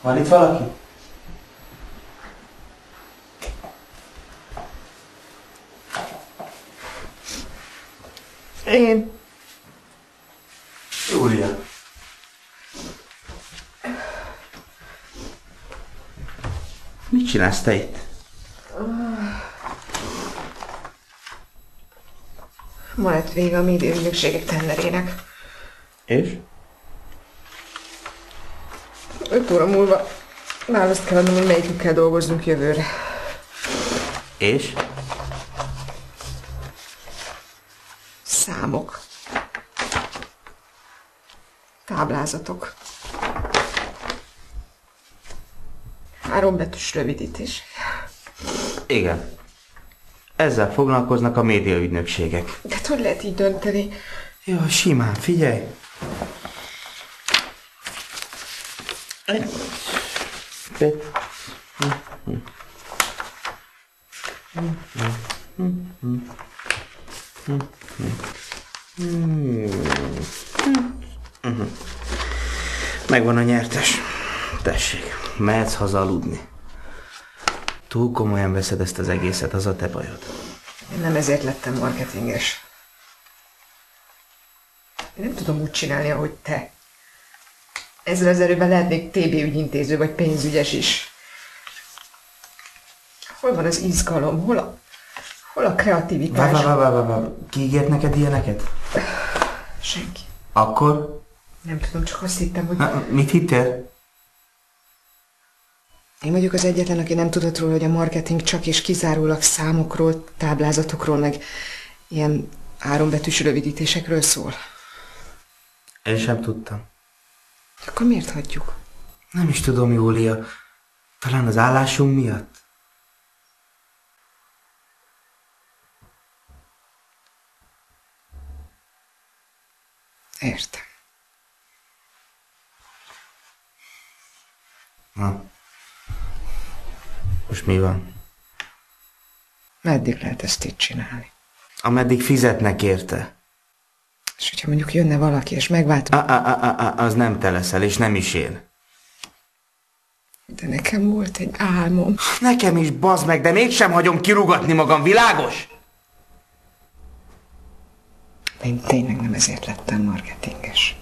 Van itt valaki? Én. Júlia. Mit csinálsz te itt? Ma lett vége a médiaügynökségek tenderének. És? 5 óra múlva választ kell adnom, hogy melyikükkel dolgozzunk jövőre. És? Számok. Táblázatok. 3 betűs rövidítés. Igen. Ezzel foglalkoznak a médiaügynökségek. De hogy lehet így dönteni? Jó, simán, figyelj. Megvan a nyertes. Tessék, mehetsz haza aludni. Túl komolyan veszed ezt az egészet, az a te bajod. Én nem ezért lettem marketinges. Én nem tudom úgy csinálni, ahogy te. Ezzel az erőben lehetnék TB ügyintéző vagy pénzügyes is. Hol van az izgalom? Hol a kreativitás? Ki ígért neked ilyeneket? Senki. Akkor? Nem tudom, csak azt hittem, hogy... Mit hittél? Én vagyok az egyetlen, aki nem tudott róla, hogy a marketing csak és kizárólag számokról, táblázatokról, meg ilyen 3 betűs rövidítésekről szól. Én sem tudtam. Akkor miért hagyjuk? Nem is tudom, Júlia. Talán az állásunk miatt? Értem. Na. Most mi van? Meddig lehet ezt így csinálni? Ameddig fizetnek érte. És hogyha mondjuk jönne valaki, és megváltozna... Az nem te leszel, és nem is én. De nekem volt egy álmom. Nekem is, bazd meg, de mégsem hagyom kirúgatni magam, világos? De én tényleg nem ezért lettem marketinges.